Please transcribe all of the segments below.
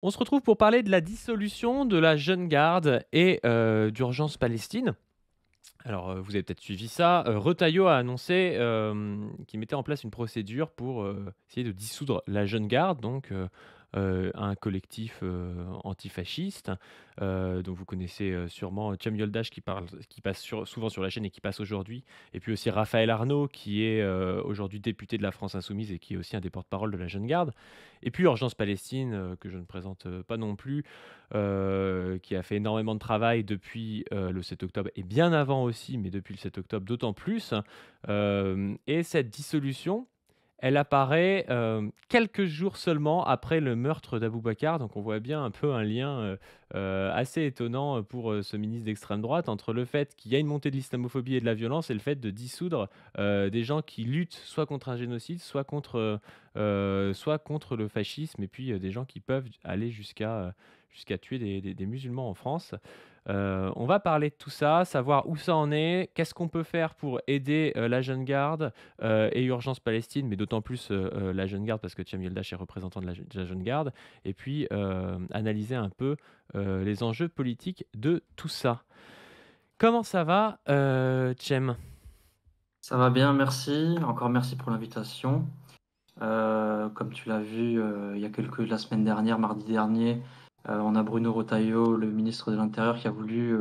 On se retrouve pour parler de la dissolution de la Jeune Garde et d'Urgence Palestine. Alors, vous avez peut-être suivi ça, Retailleau a annoncé, qu'il mettait en place une procédure pour, essayer de dissoudre la Jeune Garde, donc un collectif, antifasciste, dont vous connaissez, sûrement Thiam Yoldash qui passe souvent sur la chaîne et qui passe aujourd'hui, et puis aussi Raphaël Arnaud qui est, aujourd'hui député de la France insoumise et qui est aussi un des porte-parole de la Jeune Garde, et puis Urgence Palestine, que je ne présente, pas non plus, qui a fait énormément de travail depuis, le 7 octobre et bien avant aussi, mais depuis le 7 octobre d'autant plus. Et cette dissolution, elle apparaît, quelques jours seulement après le meurtre d'Aboubacar, donc on voit bien un peu un lien, assez étonnant, pour, ce ministre d'extrême droite entre le fait qu'il y a une montée de l'islamophobie et de la violence et le fait de dissoudre, des gens qui luttent soit contre un génocide, soit contre le fascisme et puis, des gens qui peuvent aller jusqu'à tuer des musulmans en France. On va parler de tout ça, savoir où ça en est, qu'est-ce qu'on peut faire pour aider, la Jeune Garde, et Urgence Palestine, mais d'autant plus, la Jeune Garde parce que Thiam Yeldash est représentant de la Jeune Garde, et puis, analyser un peu, les enjeux politiques de tout ça. Comment ça va, Thiam? Ça va bien, merci. Encore merci pour l'invitation. Comme tu l'as vu, il y a la semaine dernière, mardi dernier, on a Bruno Retailleau, le ministre de l'Intérieur, qui a voulu,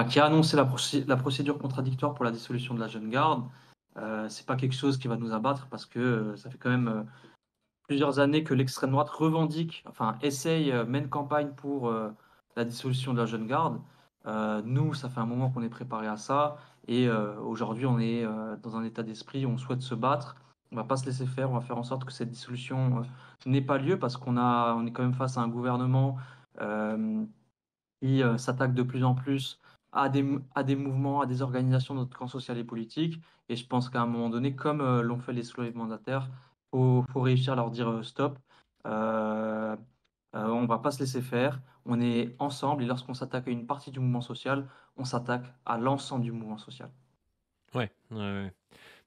qui a annoncé la procédure contradictoire pour la dissolution de la Jeune Garde. C'est pas quelque chose qui va nous abattre parce que ça fait quand même plusieurs années que l'extrême droite revendique, enfin essaye, mène campagne pour la dissolution de la Jeune Garde. Nous, ça fait un moment qu'on est préparé à ça et aujourd'hui, on est dans un état d'esprit où on souhaite se battre. On va pas se laisser faire, on va faire en sorte que cette dissolution n'ait pas lieu parce on est quand même face à un gouvernement euh, qui s'attaque de plus en plus à des mouvements, à des organisations de notre camp social et politique. Et je pense qu'à un moment donné, comme l'ont fait les soulèvements mandataires, faut réussir à leur dire stop. Euh, on va pas se laisser faire. On est ensemble et lorsqu'on s'attaque à une partie du mouvement social, on s'attaque à l'ensemble du mouvement social. Ouais, ouais, ouais.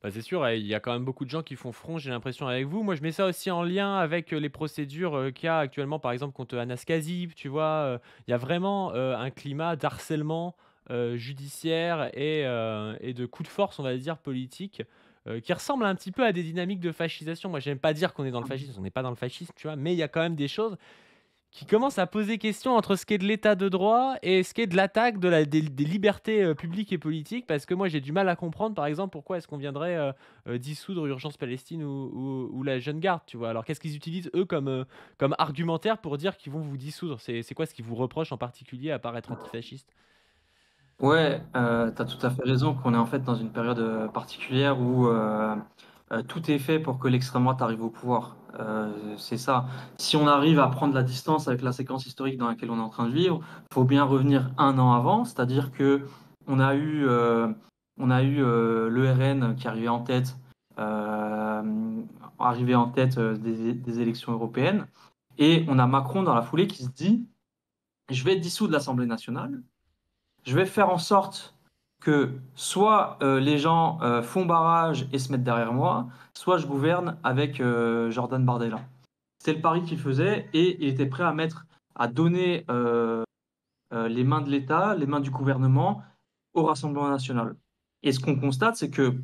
Bah, c'est sûr, il y a quand même beaucoup de gens qui font front, j'ai l'impression, avec vous. Moi, je mets ça aussi en lien avec, les procédures, qu'il y a actuellement, par exemple, contre Anas Kazib, tu vois? Il y a vraiment, un climat d'harcèlement, judiciaire et de coup de force, on va dire, politique, qui ressemble un petit peu à des dynamiques de fascisation. Moi, j'aime pas dire qu'on est dans le fascisme, on n'est pas dans le fascisme, tu vois? Mais il y a quand même des choses qui commence à poser question entre ce qui est de l'état de droit et ce qui est de l'attaque des libertés publiques et politiques, parce que moi j'ai du mal à comprendre par exemple pourquoi est-ce qu'on viendrait dissoudre Urgence Palestine ou la Jeune Garde, tu vois. Alors qu'est-ce qu'ils utilisent eux comme argumentaire pour dire qu'ils vont vous dissoudre? C'est quoi ce qu'ils vous reprochent en particulier à part être antifasciste? Ouais, tu as tout à fait raison qu'on est en fait dans une période particulière où tout est fait pour que l'extrême droite arrive au pouvoir. C'est ça. Si on arrive à prendre la distance avec la séquence historique dans laquelle on est en train de vivre, faut bien revenir un an avant, c'est-à-dire que on a eu, euh, on a eu le RN qui euh, arrivé en tête des élections européennes, et on a Macron dans la foulée qui se dit, je vais dissoudre l'Assemblée nationale. Je vais faire en sorte que soit les gens font barrage et se mettent derrière moi, soit je gouverne avec Jordan Bardella. C'est le pari qu'il faisait et il était prêt à donner les mains de l'État, les mains du gouvernement au Rassemblement national. Et ce qu'on constate, c'est que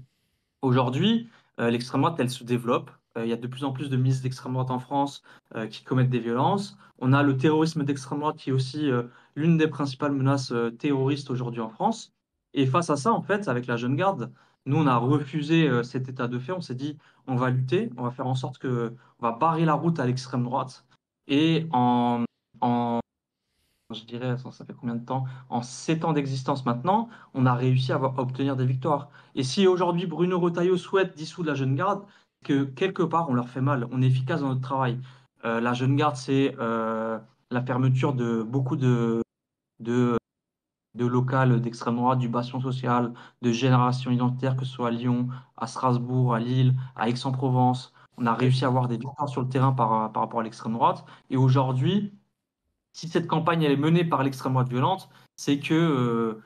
aujourd'hui, l'extrême droite, elle se développe. Il y a de plus en plus de milices d'extrême droite en France qui commettent des violences. On a le terrorisme d'extrême droite qui est aussi l'une des principales menaces terroristes aujourd'hui en France. Et face à ça, en fait, avec la Jeune Garde, nous, on a refusé cet état de fait. On s'est dit, on va lutter, on va faire en sorte on va barrer la route à l'extrême droite. Et en je dirais, ça fait combien de temps? En 7 ans d'existence maintenant, on a réussi à obtenir des victoires. Et si aujourd'hui Bruno Retailleau souhaite dissoudre la Jeune Garde, que quelque part on leur fait mal, on est efficace dans notre travail. La Jeune Garde, c'est la fermeture de beaucoup de, de locales d'extrême droite, du bastion social, de génération identitaire, que ce soit à Lyon, à Strasbourg, à Lille, à Aix-en-Provence. On a Ouais. réussi à avoir des victoires sur le terrain par rapport à l'extrême droite. Et aujourd'hui, si cette campagne elle est menée par l'extrême droite violente, c'est que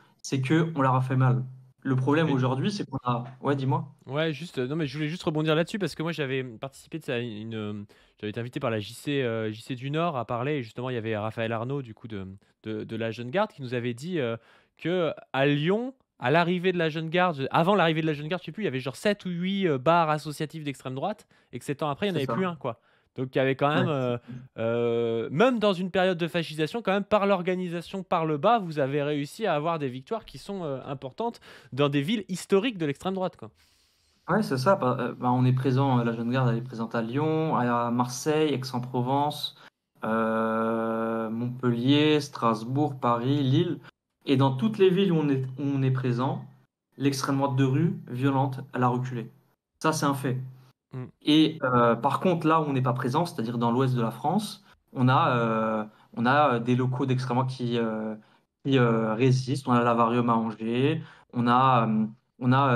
on leur a fait mal. Le problème Mais aujourd'hui, c'est qu'on a... Ouais, dis-moi. ouais, juste, non, mais je voulais juste rebondir là-dessus parce que moi j'avais participé, tu sais, à j'avais été invité par la JC du Nord à parler et justement il y avait Raphaël Arnaud du coup de la Jeune Garde qui nous avait dit, qu'à Lyon, à l'arrivée de la Jeune Garde, avant l'arrivée de la Jeune Garde, je sais plus, il y avait genre 7 ou 8 bars associatifs d'extrême droite et que 7 ans après, il n'y en C'est avait plus ça. un, quoi. Donc il y avait quand Ouais. même, même dans une période de fascisation, quand même par l'organisation par le bas, vous avez réussi à avoir des victoires qui sont, importantes dans des villes historiques de l'extrême droite, quoi. Ouais, c'est ça. On est présent, la Jeune Garde, elle est présente à Lyon, à Marseille, Aix-en-Provence, Montpellier, Strasbourg, Paris, Lille. Et dans toutes les villes où on est présent, l'extrême droite de rue, violente, elle a reculé. Ça, c'est un fait. Mmh. Et par contre, là où on n'est pas présent, c'est-à-dire dans l'ouest de la France, on a, euh, on a des locaux d'extrême droite qui résistent. On a l'Avarium à Angers, on a,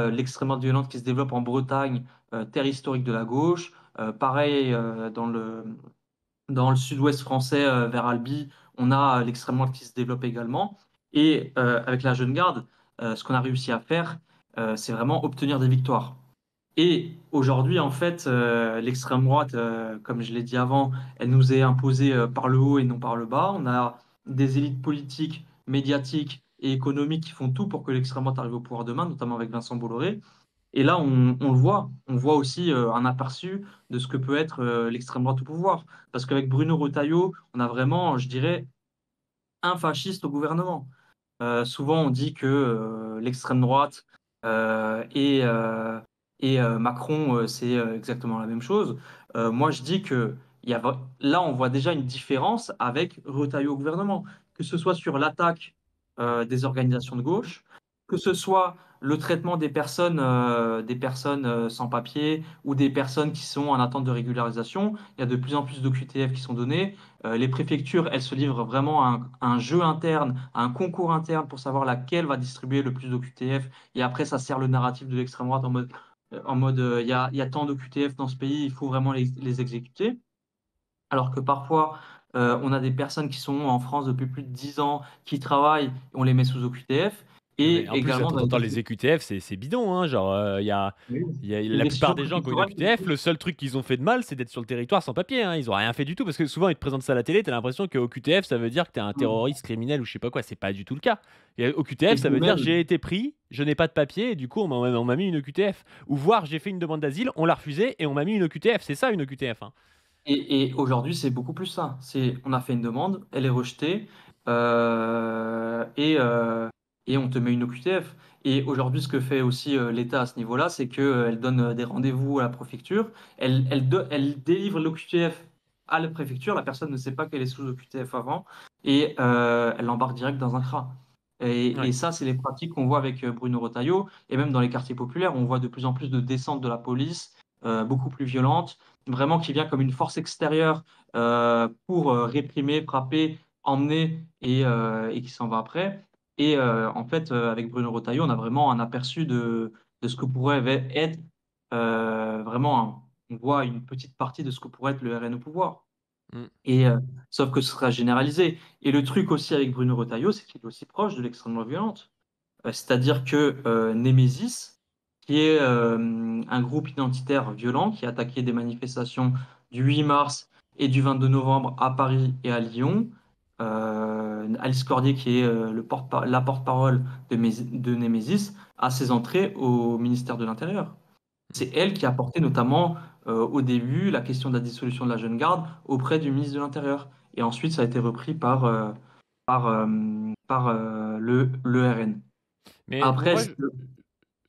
l'extrême droite violente qui se développe en Bretagne, terre historique de la gauche. Pareil, dans le sud-ouest français, vers Albi, on a l'extrême droite qui se développe également. Et avec la Jeune Garde, ce qu'on a réussi à faire, c'est vraiment obtenir des victoires. Et aujourd'hui, en fait, l'extrême droite, comme je l'ai dit avant, elle nous est imposée par le haut et non par le bas. On a des élites politiques, médiatiques et économiques qui font tout pour que l'extrême droite arrive au pouvoir demain, notamment avec Vincent Bolloré. Et là, on le voit. On voit aussi un aperçu de ce que peut être l'extrême droite au pouvoir. Parce qu'avec Bruno Retailleau, on a vraiment, je dirais, un fasciste au gouvernement. Souvent, on dit que l'extrême droite et Macron, c'est exactement la même chose. Moi, je dis que là, on voit déjà une différence avec Retailleau au gouvernement, que ce soit sur l'attaque des organisations de gauche, que ce soit le traitement des personnes sans papier ou des personnes qui sont en attente de régularisation. Il y a de plus en plus d'OQTF qui sont donnés. Les préfectures, elles se livrent vraiment à un jeu interne, à un concours interne pour savoir laquelle va distribuer le plus d'OQTF. Et après, ça sert le narratif de l'extrême droite il y a tant d'OQTF dans ce pays, il faut vraiment les exécuter. Alors que parfois, on a des personnes qui sont en France depuis plus de 10 ans, qui travaillent, et on les met sous OQTF. Non, mais Et en plus, également attends, dans les attends, les EQTF, c'est bidon, hein, genre, Oui. Les la plupart décisions des gens qui ont une préfectorales. EQTF, le seul truc qu'ils ont fait de mal, c'est d'être sur le territoire sans papier, hein. Ils ont rien fait du tout parce que souvent ils te présentent ça à la télé, t'as l'impression que OQTF ça veut dire que t'es un terroriste criminel ou je sais pas quoi, c'est pas du tout le cas. Et Et OQTF ça puis veut dire même, j'ai été pris, je n'ai pas de papier et du coup on m'a mis une OQTF. Ou voir j'ai fait une demande d'asile, on l'a refusé et on m'a mis une OQTF, c'est ça une OQTF, hein. et aujourd'hui, c'est beaucoup plus ça. On a fait une demande, elle est rejetée, et on te met une OQTF. Et aujourd'hui, ce que fait aussi l'État à ce niveau-là, c'est qu'elle donne des rendez-vous à la préfecture, elle délivre l'OQTF à la préfecture, la personne ne sait pas qu'elle est sous OQTF avant, et elle l'embarque direct dans un CRA. Et Ouais. ça, c'est les pratiques qu'on voit avec Bruno Retailleau, et même dans les quartiers populaires, on voit de plus en plus de descentes de la police, beaucoup plus violentes, vraiment qui vient comme une force extérieure pour réprimer, frapper, emmener et qui s'en va après. Et en fait, avec Bruno Retailleau, on a vraiment un aperçu de ce que pourrait être on voit une petite partie de ce que pourrait être le RN au pouvoir. Mm. Et sauf que ce sera généralisé. Et le truc aussi avec Bruno Retailleau, c'est qu'il est aussi proche de l'extrême violente. C'est-à-dire que Némésis, qui est un groupe identitaire violent qui a attaqué des manifestations du 8 mars et du 22 novembre à Paris et à Lyon, Alice Cordier, qui est la porte-parole de Némésis, a ses entrées au ministère de l'Intérieur. Mm. C'est elle qui a porté notamment au début la question de la dissolution de la Jeune Garde auprès du ministre de l'Intérieur. Et ensuite, ça a été repris par le RN. Mais Après, moi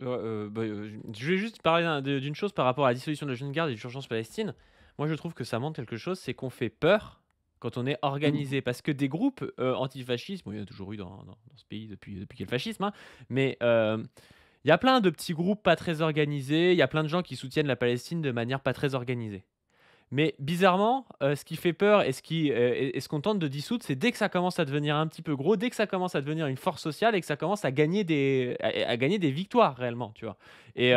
je voulais juste parler d'une chose par rapport à la dissolution de la Jeune Garde et d'Urgence Palestine. Moi, je trouve que ça montre quelque chose, c'est qu'on fait peur quand on est organisé. Parce que des groupes antifascistes, bon, il y en a toujours eu dans ce pays depuis qu'il y a le fascisme, hein, mais il y a plein de petits groupes pas très organisés, il y a plein de gens qui soutiennent la Palestine de manière pas très organisée. Mais bizarrement, ce qui fait peur et ce qu'on tente de dissoudre, c'est dès que ça commence à devenir un petit peu gros, dès que ça commence à devenir une force sociale et que ça commence à gagner à gagner des victoires réellement, tu vois? Et,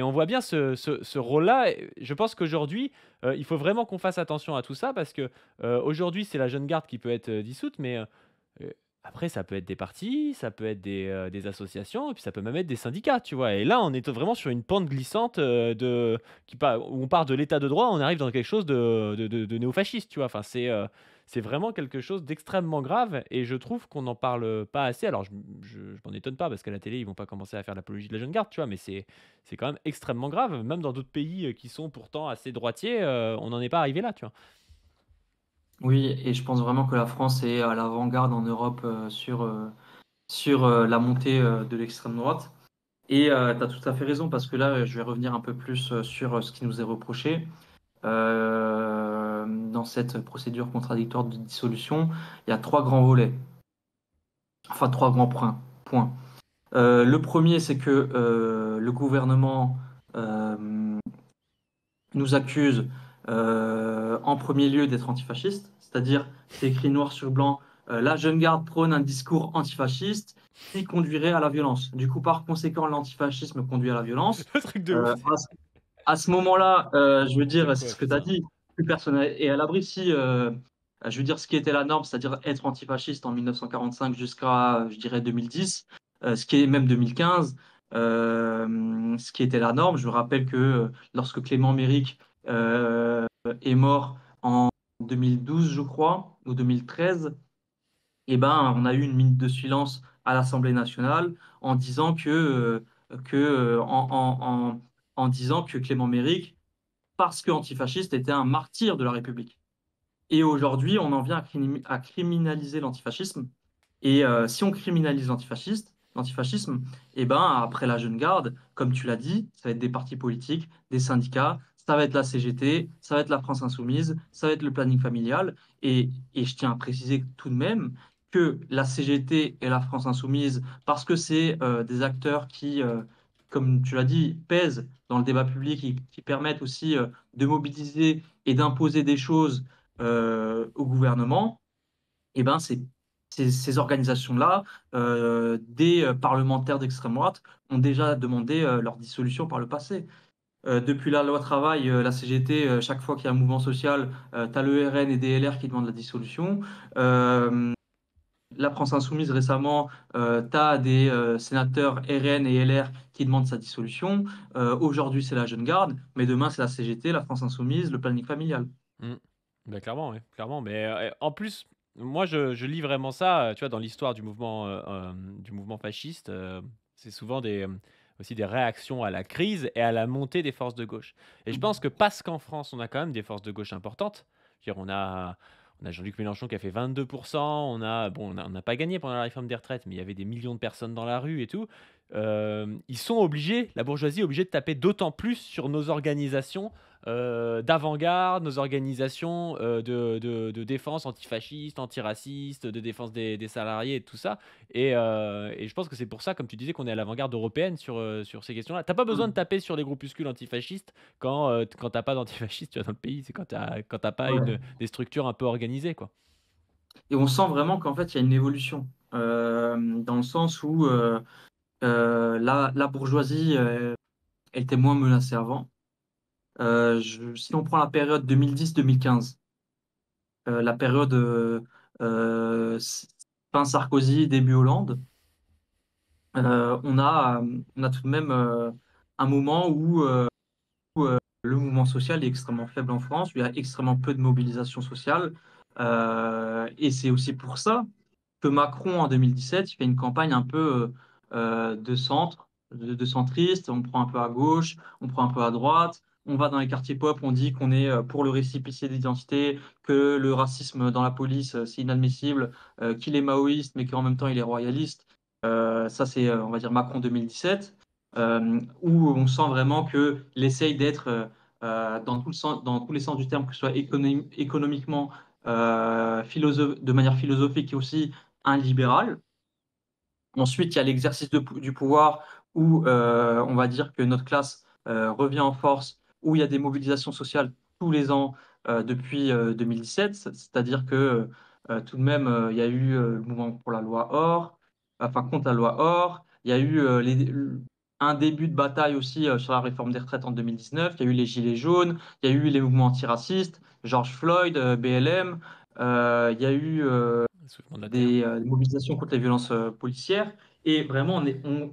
on voit bien ce rôle-là. Et je pense qu'aujourd'hui, il faut vraiment qu'on fasse attention à tout ça parce que aujourd'hui, c'est la Jeune Garde qui peut être dissoute, mais Après, ça peut être des partis, ça peut être des associations et puis ça peut même être des syndicats, tu vois? Et là, on est vraiment sur une pente glissante, où on part de l'état de droit, on arrive dans quelque chose de néofasciste, tu vois? Enfin, c'est vraiment quelque chose d'extrêmement grave et je trouve qu'on n'en parle pas assez. Alors je m'en étonne pas parce qu'à la télé, ils vont pas commencer à faire l'apologie de la jeune garde, tu vois? Mais c'est quand même extrêmement grave. Même dans d'autres pays, qui sont pourtant assez droitiers, on n'en est pas arrivé là, tu vois? Oui, et je pense vraiment que la France est à l'avant-garde en Europe sur la montée de l'extrême droite. Et tu as tout à fait raison, parce que là, je vais revenir un peu plus sur ce qui nous est reproché. Dans cette procédure contradictoire de dissolution, il y a trois grands volets, enfin trois grands points. Le premier, c'est que le gouvernement euh, nous accuse en premier lieu d'être antifasciste, c'est-à-dire c'est écrit noir sur blanc, la jeune garde prône un discours antifasciste qui conduirait à la violence. Du coup, par conséquent, l'antifascisme conduit à la violence. Le truc de ouf. Euh, à ce moment-là, je veux C'est dire, c'est quoi ce que tu as ça? dit, plus personne est à l'abri. Si, je veux dire, ce qui était la norme, c'est-à-dire être antifasciste en 1945 jusqu'à, je dirais, 2010, ce qui est même 2015, ce qui était la norme. Je rappelle que lorsque Clément Méric est mort en 2012, je crois, ou 2013, eh ben, on a eu une minute de silence à l'Assemblée nationale en disant en disant que Clément Méric, parce que antifasciste, était un martyr de la République. Et aujourd'hui, on en vient à criminaliser l'antifascisme. Et si on criminalise l'antifascisme, eh ben, après la jeune garde, comme tu l'as dit, ça va être des partis politiques, des syndicats, ça va être la CGT, ça va être la France Insoumise, ça va être le planning familial. Et je tiens à préciser tout de même que la CGT et la France Insoumise, parce que c'est des acteurs qui, comme tu l'as dit, pèsent dans le débat public, qui permettent aussi de mobiliser et d'imposer des choses au gouvernement, eh ben ces organisations-là, des parlementaires d'extrême droite, ont déjà demandé leur dissolution par le passé. Depuis la loi travail, la CGT, chaque fois qu'il y a un mouvement social, tu as le RN et des LR qui demandent la dissolution. Euh, la France Insoumise récemment, tu as des sénateurs RN et LR qui demandent sa dissolution. Aujourd'hui, c'est la Jeune Garde, mais demain, c'est la CGT, la France Insoumise, le planning familial. Mmh. Bah, clairement, ouais, clairement. Mais, en plus, moi, je lis vraiment ça, tu vois, dans l'histoire du mouvement fasciste, c'est souvent aussi des réactions à la crise et à la montée des forces de gauche. Et je pense que parce qu'en France, on a quand même des forces de gauche importantes, je veux dire, on a Jean-Luc Mélenchon qui a fait 22, on n'a pas gagné pendant la réforme des retraites, mais il y avait des millions de personnes dans la rue et tout. Ils sont obligés, la bourgeoisie est obligée de taper d'autant plus sur nos organisations d'avant-garde, nos organisations de défense antifasciste, antiraciste, de défense des salariés et tout ça. Et je pense que c'est pour ça, comme tu disais, qu'on est à l'avant-garde européenne sur ces questions-là. T'as pas besoin de taper sur les groupuscules antifascistes quand t'as pas d'antifascistes, tu vois, dans le pays. C'est quand t'as pas Ouais. des structures un peu organisées, quoi. Et on sent vraiment qu'en fait, il y a une évolution, dans le sens où la bourgeoisie, elle était moins menacée avant. Si on prend la période 2010-2015, la période euh, fin Sarkozy, début Hollande, on a tout de même un moment où le mouvement social est extrêmement faible en France, où il y a extrêmement peu de mobilisation sociale. Et c'est aussi pour ça que Macron, en 2017, il fait une campagne un peu de centre, de centriste. On prend un peu à gauche, on prend un peu à droite. On va dans les quartiers pop, on dit qu'on est pour le récépissé d'identité, que le racisme dans la police, c'est inadmissible, qu'il est maoïste, mais qu'en même temps, il est royaliste. Ça, c'est, on va dire, Macron 2017, où on sent vraiment qu'il essaye d'être, dans tout le sens, dans tous les sens du terme, que ce soit économiquement, de manière philosophique et aussi un libéral. Ensuite, il y a l'exercice du pouvoir où on va dire que notre classe revient en force, où il y a des mobilisations sociales tous les ans depuis 2017. C'est-à-dire que tout de même, il y a eu le mouvement pour la loi OR, enfin contre la loi OR. Il y a eu un début de bataille aussi sur la réforme des retraites en 2019. Il y a eu les Gilets jaunes, il y a eu les mouvements antiracistes, George Floyd, BLM. Il y a eu soulèvement de la terre. des mobilisations contre les violences policières. Et vraiment,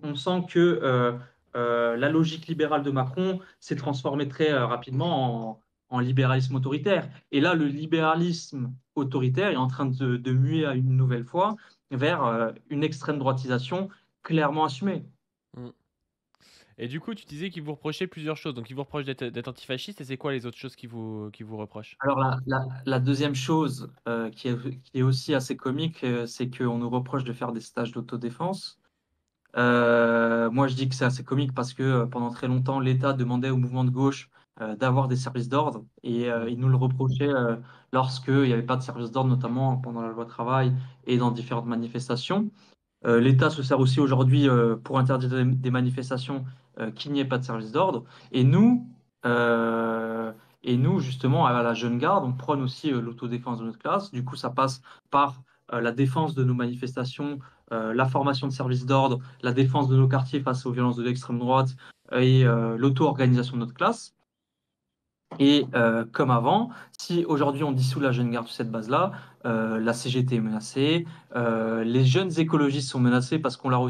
on sent que la logique libérale de Macron s'est transformée très rapidement en libéralisme autoritaire. Et là, le libéralisme autoritaire est en train de muer à une nouvelle fois vers une extrême droitisation clairement assumée. Mm. Et du coup, tu disais qu'il vous reprochait plusieurs choses. Donc, il vous reproche d'être antifasciste. Et c'est quoi les autres choses qu'il vous reproche? Alors la deuxième chose qui est aussi assez comique, c'est qu'on nous reproche de faire des stages d'autodéfense. Moi, je dis que c'est assez comique parce que pendant très longtemps, l'État demandait au mouvement de gauche d'avoir des services d'ordre et Mm. il nous le reprochait lorsqu'il n'y avait pas de services d'ordre, notamment pendant la loi travail et dans différentes manifestations. L'État se sert aussi aujourd'hui pour interdire des manifestations qu'il n'y ait pas de service d'ordre. Et nous, euh, justement, à la Jeune Garde, on prône aussi l'autodéfense de notre classe. Du coup, ça passe par la défense de nos manifestations, la formation de services d'ordre, la défense de nos quartiers face aux violences de l'extrême droite et l'auto-organisation de notre classe. Et comme avant, si aujourd'hui on dissout la Jeune Garde sur cette base-là, la CGT est menacée, les jeunes écologistes sont menacés parce on leur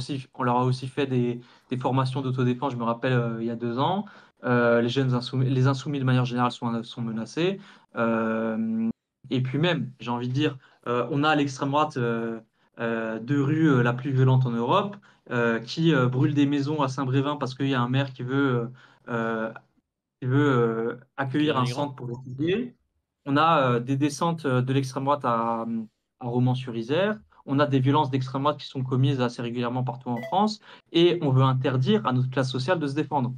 a aussi fait des formations d'autodéfense, je me rappelle, il y a 2 ans. Les insoumis de manière générale sont menacés. Euh, et puis même, j'ai envie de dire, on a l'extrême droite de rue la plus violente en Europe qui brûle des maisons à Saint-Brévin parce qu'il y a un maire qui veut Accueillir accueillir les un migrants? centre pour Mm. réfugiés. On a des descentes de l'extrême droite à Romans-sur-Isère. On a des violences d'extrême droite qui sont commises assez régulièrement partout en France. Et on veut interdire à notre classe sociale de se défendre.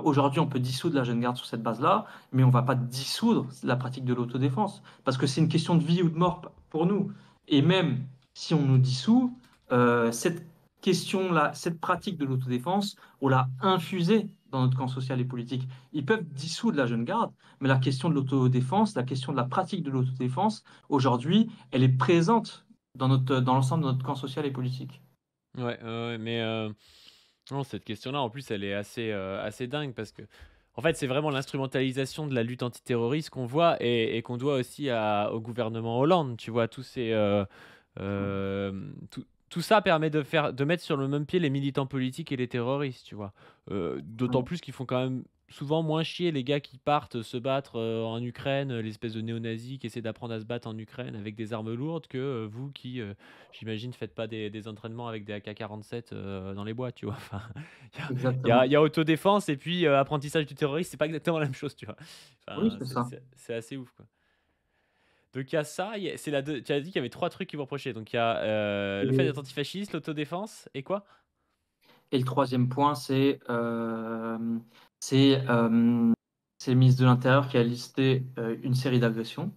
Aujourd'hui, on peut dissoudre la Jeune Garde sur cette base-là, mais on ne va pas dissoudre la pratique de l'autodéfense, parce que c'est une question de vie ou de mort pour nous. Et même si on nous dissout, cette question-là, cette pratique de l'autodéfense, on l'a infusée dans notre camp social et politique. Ils peuvent dissoudre la Jeune Garde, mais la question de l'autodéfense, la question de la pratique de l'autodéfense, aujourd'hui, elle est présente dans l'ensemble de notre camp social et politique. Ouais, ouais, mais non, cette question-là, en plus, elle est assez dingue parce que, en fait, c'est vraiment l'instrumentalisation de la lutte antiterroriste qu'on voit et qu'on doit aussi au gouvernement Hollande. Tu vois, tout ça permet de mettre sur le même pied les militants politiques et les terroristes, tu vois. D'autant plus qu'ils font quand même souvent moins chier les gars qui partent se battre en Ukraine, l'espèce de néo-nazis qui essaient d'apprendre à se battre en Ukraine avec des armes lourdes que vous qui, j'imagine, faites pas des entraînements avec des AK-47 dans les bois, tu vois. Enfin, il y Exactement. a autodéfense et puis apprentissage du terrorisme, c'est pas exactement la même chose, tu vois. Oui, Enfin, c'est ça. c'est assez ouf, quoi. Donc il y a ça, tu as dit qu'il y avait trois trucs qui vous reprochaient. Donc il y a le fait d'être antifasciste, l'autodéfense et quoi? Et le troisième point, c'est c'est le ministre de l'Intérieur qui a listé une série d'agressions.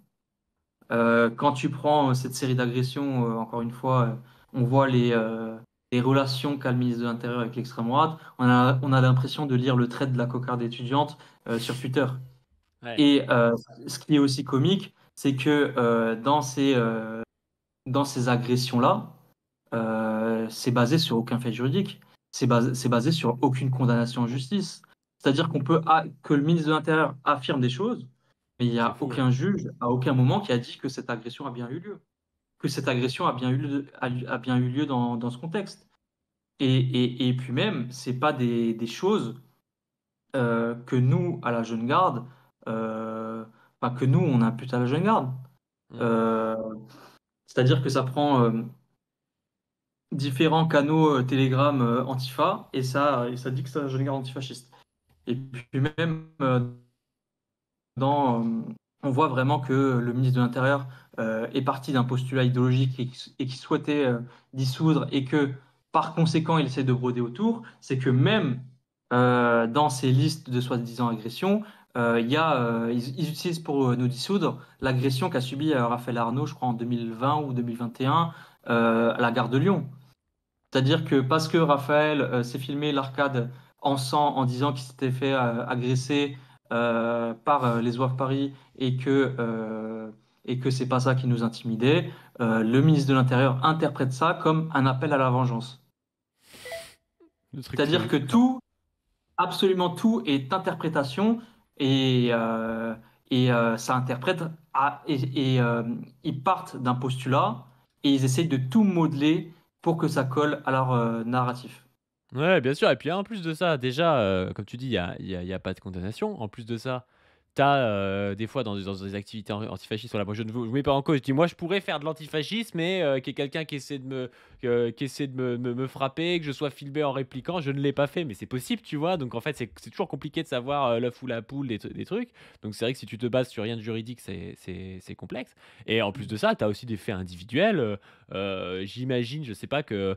Quand tu prends cette série d'agressions, encore une fois, on voit les relations qu'a le ministre de l'Intérieur avec l'extrême droite. On a l'impression de lire le trait de la cocarde étudiante sur Twitter. Ouais, Et ce qui est aussi comique, c'est que dans ces agressions-là, c'est basé sur aucun fait juridique. C'est basé sur aucune condamnation en justice. C'est-à-dire que le ministre de l'Intérieur affirme des choses, mais il n'y c'est a fou, ouais. aucun juge à aucun moment qui a dit que cette agression a bien eu lieu, que cette agression a bien eu lieu dans ce contexte. Et puis même, c'est pas des choses que nous, à la Jeune Garde, euh, enfin, que nous, on impute à la Jeune Garde. Mm. Euh, C'est-à-dire que ça prend différents canaux Telegram Antifa et ça dit que c'est un jeune garde antifasciste. Et puis même on voit vraiment que le ministre de l'Intérieur est parti d'un postulat idéologique et qui souhaitait dissoudre et que par conséquent il essaie de broder autour, c'est que même dans ces listes de soi-disant agressions, ils utilisent pour nous dissoudre l'agression qu'a subie Raphaël Arnaud, je crois en 2020 ou 2021, à la gare de Lyon. C'est-à-dire que parce que Raphaël s'est filmé l'arcade en sang en disant qu'il s'était fait agresser par les OAV Paris et que c'est pas ça qui nous intimidait, le ministre de l'Intérieur interprète ça comme un appel à la vengeance. Le truc de C'est-à-dire que ouf. tout, absolument tout est interprétation et ça interprète ils partent d'un postulat et ils essayent de tout modeler pour que ça colle à leur narratif. Ouais, bien sûr et puis en plus de ça, déjà, comme tu dis, il y a pas de condamnation. En plus de ça, tu as, des fois dans des activités antifascistes, voilà, moi je ne vous mets pas en cause, je dis: «Moi je pourrais faire de l'antifascisme mais qu'il y ait quelqu'un qui essaie de me qui essaie de me frapper, que je sois filmé en répliquant, je ne l'ai pas fait». Mais c'est possible, tu vois? Donc en fait, c'est toujours compliqué de savoir, l'œuf ou la poule des trucs. Donc c'est vrai que si tu te bases sur rien de juridique, c'est complexe et en plus de ça, tu as aussi des faits individuels, j'imagine, je sais pas que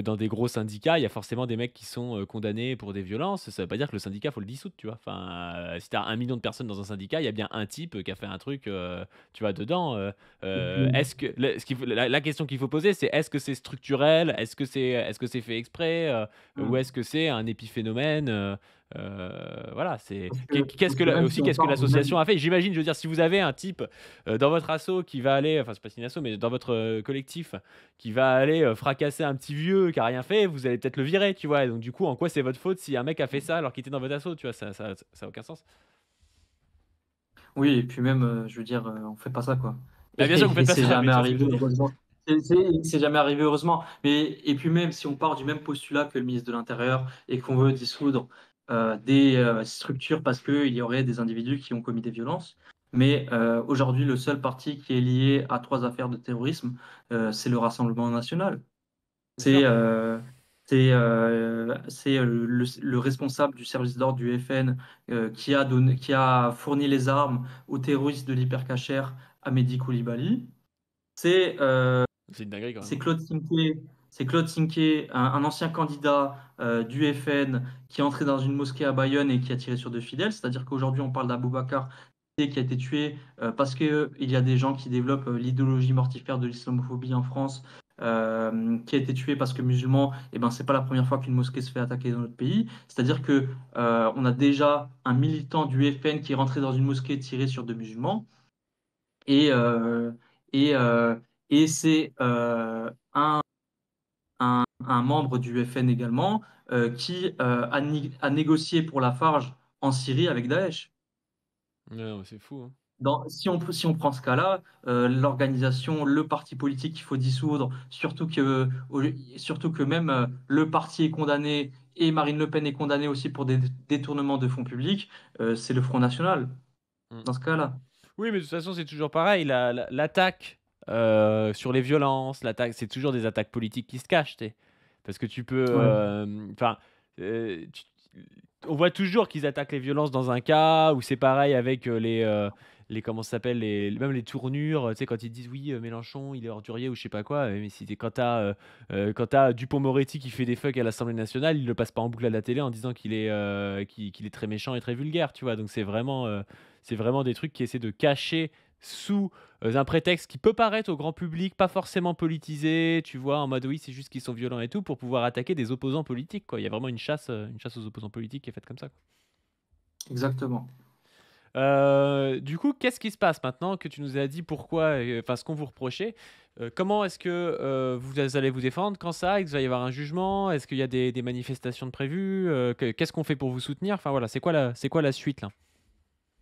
dans des gros syndicats, il y a forcément des mecs qui sont, condamnés pour des violences. Ça veut pas dire que le syndicat, faut le dissoudre, tu vois? Enfin, si tu as 1 million de personnes dans un syndicat, il y a bien un type, qui a fait un truc, tu vois, dedans, Et puis, est-ce que le ce qu'il faut la question qu'il faut poser, c'est est-ce que c'est structurel? Est-ce que c'est fait exprès, ou est-ce que c'est un épiphénomène, voilà, c'est qu'est-ce parce que que la même si aussi on qu'est-ce que part du l'association même. a fait? J'imagine, je veux dire, si vous avez un type, dans votre asso qui va aller enfin, c'est pas une asso, mais dans votre, collectif qui va aller, fracasser un petit vieux qui a rien fait, vous allez peut-être le virer, tu vois? Et donc du coup, en quoi c'est votre faute si un mec a fait ça alors qu'il était dans votre asso, tu vois? Ça a aucun sens. Oui, et puis même, je veux dire, on fait pas ça, quoi. Bah, bien sûr que vous Et faites pas c'est ça, mais jamais tu vois ce que je arrivé, veux dire? heureusement. C'est jamais arrivé, heureusement. Mais et puis même si on part du même postulat que le ministre de l'Intérieur et qu'on veut dissoudre, des, structures parce qu'il y aurait des individus qui ont commis des violences, mais, aujourd'hui, le seul parti qui est lié à 3 affaires de terrorisme, c'est le Rassemblement national. Bien sûr. C'est, le responsable du service d'ordre du FN, qui a fourni les armes aux terroristes de l'Hypercacher, Mehdi Koulibaly. C'est C'est une dinguerie quand même, c'est hein. Claude Sinquet, c'est Claude Sinquet, un ancien candidat du FN qui est entré dans une mosquée à Bayonne et qui a tiré sur deux fidèles. C'est-à-dire qu'aujourd'hui, on parle d'Aboubacar qui a été tué parce qu'il y a des gens qui développent l'idéologie mortifère de l'islamophobie en France, qui a été tué parce que musulman. Et ben, c'est pas la première fois qu'une mosquée se fait attaquer dans notre pays. C'est-à-dire que on a déjà un militant du FN qui est rentré dans une mosquée tiré sur deux musulmans. Et, et, euh, et c'est un membre du FN également qui a négocié pour la Farge en Syrie avec Daesh. Ouais, non, mais c'est fou, hein. Si on prend ce cas-là, l'organisation, le parti politique qu'il faut dissoudre, surtout que même le parti est condamné et Marine Le Pen est condamnée aussi pour des détournements de fonds publics, c'est le Front National Mmh. dans ce cas-là. Oui, mais de toute façon, c'est toujours pareil, l'attaque, sur les violences, l'attaque c'est toujours des attaques politiques qui se cachent, tu sais? Parce que tu peux, Ouais. enfin, tu on voit toujours qu'ils attaquent les violences dans un cas, où c'est pareil avec, les comment ça s'appelle? Même les tournures, tu sais, quand ils disent: «Oui, Mélenchon, il est ordurier» ou je sais pas quoi, mais si tu quand tu as Dupond-Moretti qui fait des fuck à l'Assemblée nationale, il le passe pas en boucle à la télé en disant qu'il est très méchant et très vulgaire, tu vois? Donc c'est vraiment des trucs qui essaient de cacher sous, un prétexte qui peut paraître au grand public, pas forcément politisé, tu vois? En mode: «Oui, c'est juste qu'ils sont violents et tout», pour pouvoir attaquer des opposants politiques, quoi. Il y a vraiment une chasse aux opposants politiques qui est faite comme ça, quoi. Exactement. Du coup, qu'est-ce qui se passe maintenant que tu nous as dit pourquoi, enfin, ce qu'on vous reprochait? Comment est-ce que, vous allez vous défendre? Quand ça? Est-ce qu'il va y avoir un jugement? Est-ce qu'il y a des manifestations de prévues? Qu'est-ce qu'on fait pour vous soutenir? Enfin, voilà, c'est quoi la suite, là?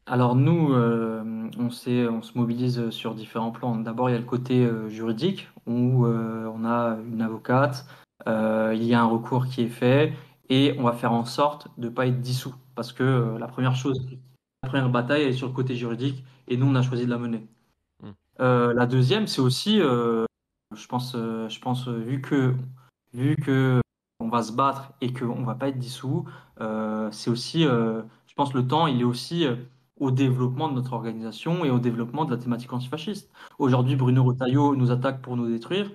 Alors nous, on se mobilise sur différents plans. D'abord, il y a le côté juridique où on a une avocate, il y a un recours qui est fait et on va faire en sorte de ne pas être dissous. Parce que la première bataille, elle est sur le côté juridique et nous, on a choisi de la mener. Mmh. La deuxième, c'est aussi, vu que on va se battre et qu'on va pas être dissous, c'est aussi, je pense, le temps, il est aussi au développement de notre organisation et au développement de la thématique antifasciste. Aujourd'hui, Bruno Retailleau nous attaque pour nous détruire.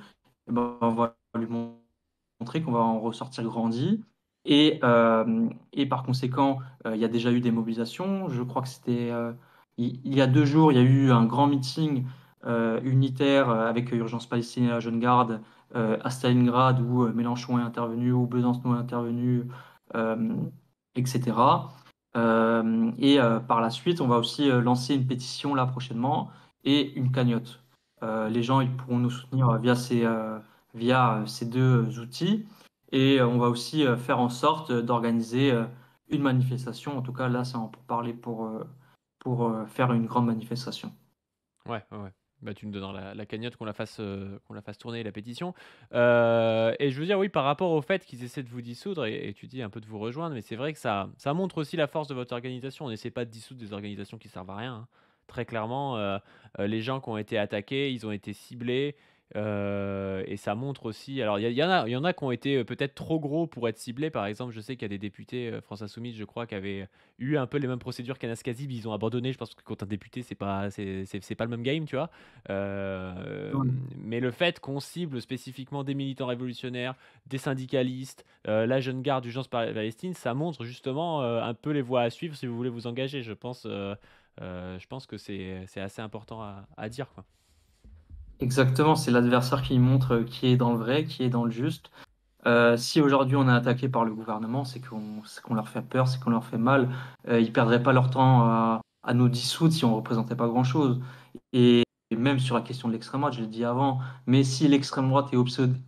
Eh ben, on va lui montrer qu'on va en ressortir grandi. Et par conséquent, il y a déjà eu des mobilisations. Je crois que c'était il y a 2 jours, il y a eu un grand meeting unitaire avec Urgence Palestine et la Jeune Garde à Stalingrad où Mélenchon est intervenu, où Besançon est intervenu, euh, etc. Par la suite, on va aussi lancer une pétition là prochainement et une cagnotte. Les gens ils pourront nous soutenir via ces deux outils. Et on va aussi faire en sorte d'organiser une manifestation. En tout cas, là, c'est en parler pour faire une grande manifestation. Ouais, ouais, ouais. Bah, tu me donnes la cagnotte qu'on la fasse tourner, la pétition. Et je veux dire, oui, par rapport au fait qu'ils essaient de vous dissoudre et tu dis un peu de vous rejoindre, mais c'est vrai que ça montre aussi la force de votre organisation. On n'essaie pas de dissoudre des organisations qui servent à rien, hein. Très clairement, les gens qui ont été attaqués, ils ont été ciblés, et ça montre aussi alors il y en a qui ont été, peut-être trop gros pour être ciblés. Par exemple, je sais qu'il y a des députés, France Insoumise, je crois, qui avaient eu un peu les mêmes procédures qu'Anas Kazib, ils ont abandonné. Je pense que quand un député, c'est pas le même game, tu vois. Euh, Ouais. mais le fait qu'on cible spécifiquement des militants révolutionnaires, des syndicalistes, la jeune garde d'urgence Palestine, ça montre justement un peu les voies à suivre si vous voulez vous engager. Je pense que c'est assez important à dire, quoi. Exactement, c'est l'adversaire qui montre qui est dans le vrai, qui est dans le juste. Si aujourd'hui on est attaqué par le gouvernement, c'est qu'on leur fait peur, c'est qu'on leur fait mal. Ils perdraient pas leur temps à nous dissoudre si on représentait pas grand-chose. Et même sur la question de l'extrême droite, je l'ai dit avant, mais si l'extrême droite est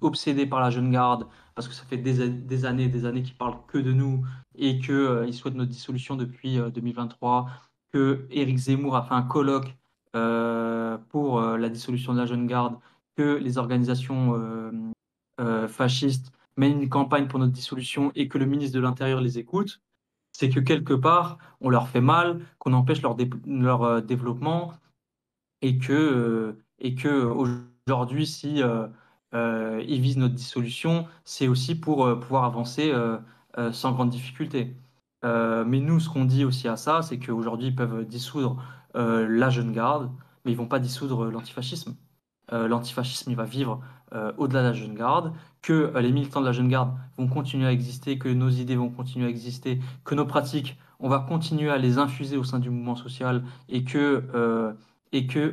obsédée par la jeune garde, parce que ça fait des années et des années qu'ils parlent que de nous et qu'ils souhaitent notre dissolution depuis 2023, que Éric Zemmour a fait un colloque pour la dissolution de la jeune garde, que les organisations fascistes mènent une campagne pour notre dissolution et que le ministre de l'Intérieur les écoute, c'est que quelque part, on leur fait mal, qu'on empêche leur développement et que aujourd'hui, si ils visent notre dissolution, c'est aussi pour pouvoir avancer sans grande difficulté. Mais nous, ce qu'on dit aussi à ça, c'est qu'aujourd'hui, ils peuvent dissoudre la jeune garde, mais ils vont pas dissoudre l'antifascisme. L'antifascisme, il va vivre au-delà de la jeune garde, que les militants de la jeune garde vont continuer à exister, que nos idées vont continuer à exister, que nos pratiques, on va continuer à les infuser au sein du mouvement social et que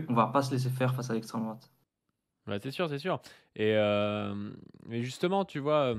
on va pas se laisser faire face à l'extrême droite. Ouais, c'est sûr, c'est sûr. Et mais justement, tu vois,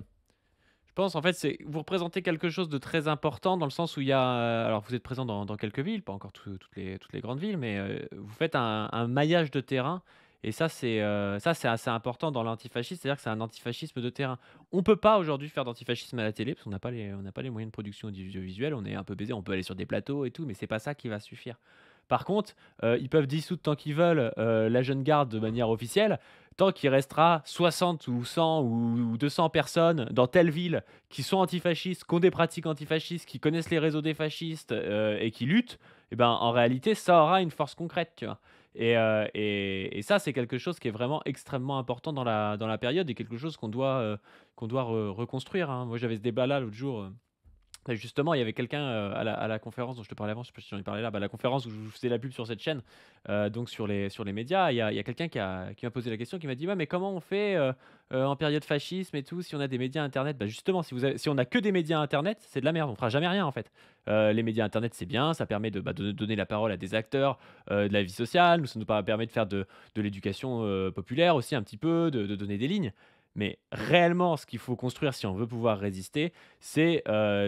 je pense en fait, c'est vous représentez quelque chose de très important dans le sens où il y a, alors vous êtes présent dans quelques villes, pas encore toutes les grandes villes, mais vous faites un maillage de terrain et ça c'est assez important dans l'antifascisme, c'est-à-dire que c'est un antifascisme de terrain. On peut pas aujourd'hui faire d'antifascisme à la télé parce qu'on n'a pas les moyens de production audiovisuelle, on est un peu baisé, on peut aller sur des plateaux et tout, mais c'est pas ça qui va suffire. Par contre, ils peuvent dissoudre tant qu'ils veulent, la jeune garde de manière officielle, tant qu'il restera 60 ou 100 ou 200 personnes dans telle ville qui sont antifascistes, qui ont des pratiques antifascistes, qui connaissent les réseaux des fascistes et qui luttent, et ben, en réalité, ça aura une force concrète, tu vois. Et ça, c'est quelque chose qui est vraiment extrêmement important dans la période et quelque chose qu'on doit reconstruire, hein. Moi, j'avais ce débat-là l'autre jour. Justement, il y avait quelqu'un à la conférence dont je te parlais avant, je sais pas si j'en ai parlé là, bah, la conférence où je vous faisais la pub sur cette chaîne, donc sur les médias, il y a quelqu'un qui m'a posé la question, qui m'a dit: «Ouais, mais comment on fait en période fascisme et tout, si on a des médias internet?» Bah justement, si on a que des médias internet, c'est de la merde, on fera jamais rien en fait. Les médias internet, c'est bien, ça permet de donner la parole à des acteurs de la vie sociale, ça nous permet de faire de l'éducation populaire aussi un petit peu, de donner des lignes. Mais réellement, ce qu'il faut construire si on veut pouvoir résister, c'est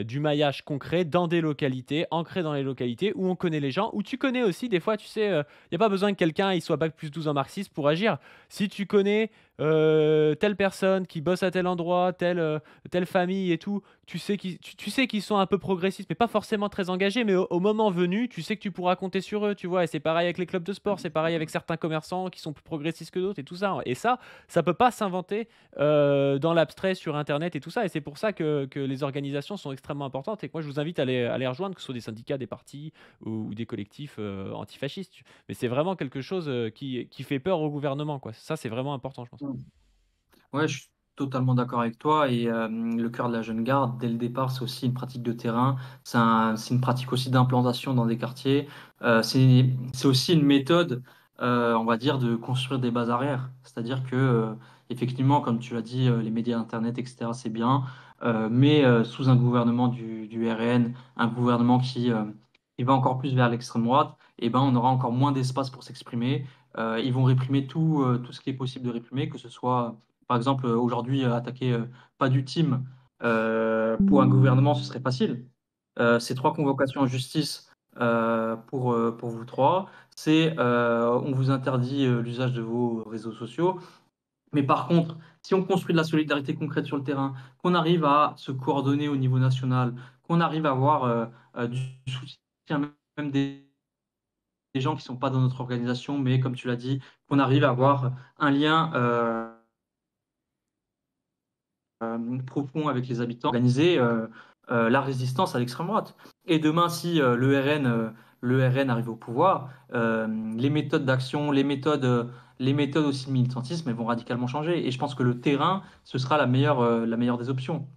du maillage concret dans des localités, ancré dans les localités où on connaît les gens, où tu connais aussi des fois, tu sais, il y a pas besoin que quelqu'un il soit bac+12 en marxisme pour agir. Si tu connais, telle personne qui bosse à tel endroit, telle famille et tout, tu sais qu'ils sont un peu progressistes, mais pas forcément très engagés, mais au moment venu, tu sais que tu pourras compter sur eux, tu vois? Et c'est pareil avec les clubs de sport, c'est pareil avec certains commerçants qui sont plus progressistes que d'autres et tout ça. Et ça peut pas s'inventer dans l'abstrait sur internet et tout ça. Et c'est pour ça que les organisations sont extrêmement importantes et que moi je vous invite à les rejoindre, que ce soit des syndicats, des partis ou des collectifs antifascistes. Mais c'est vraiment quelque chose qui fait peur au gouvernement, quoi. Ça, c'est vraiment important, je pense. Ouais, je suis totalement d'accord avec toi. Et le cœur de la jeune garde, dès le départ, c'est aussi une pratique de terrain. C'est une pratique aussi d'implantation dans des quartiers. C'est aussi une méthode, on va dire, de construire des bases arrières. C'est-à-dire que, effectivement, comme tu l'as dit, les médias Internet, etc., c'est bien. Mais sous un gouvernement du RN, un gouvernement qui va encore plus vers l'extrême droite, eh ben, on aura encore moins d'espace pour s'exprimer. Ils vont réprimer tout ce qui est possible de réprimer, que ce soit par exemple, aujourd'hui, attaquer pas du team pour un gouvernement, ce serait facile. C'est trois convocations en justice pour vous trois. C'est on vous interdit l'usage de vos réseaux sociaux. Mais par contre, si on construit de la solidarité concrète sur le terrain, qu'on arrive à se coordonner au niveau national, qu'on arrive à avoir du soutien même des des gens qui ne sont pas dans notre organisation, mais comme tu l'as dit, qu'on arrive à avoir un lien profond avec les habitants, organiser la résistance à l'extrême droite. Et demain, si le RN arrive au pouvoir, les méthodes d'action, les méthodes aussi de militantisme, elles vont radicalement changer. Et je pense que le terrain, ce sera la meilleure des options.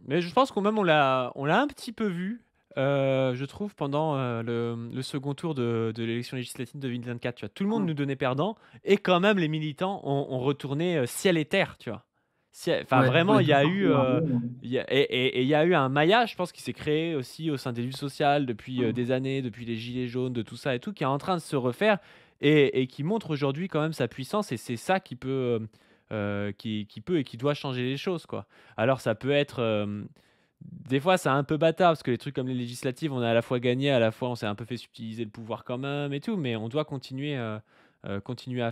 Mais je pense qu'on même on l'a un petit peu vu, je trouve, pendant le second tour de l'élection législative de 2024. Tu vois, tout le monde nous donnait perdant, et quand même les militants ont retourné ciel et terre, tu vois. Enfin, Ouais, on vraiment, est il y tous a partis eu, dans un monde. et il y a eu un maillage, je pense, qui s'est créé aussi au sein des luttes sociales depuis des années, depuis les gilets jaunes, de tout ça et tout, qui est en train de se refaire, et qui montre aujourd'hui quand même sa puissance, et c'est ça qui peut, qui peut et qui doit changer les choses, quoi. Alors ça peut être, des fois c'est un peu bâtard parce que les trucs comme les législatives, on a à la fois gagné, à la fois on s'est un peu fait subtiliser le pouvoir quand même et tout, mais on doit continuer à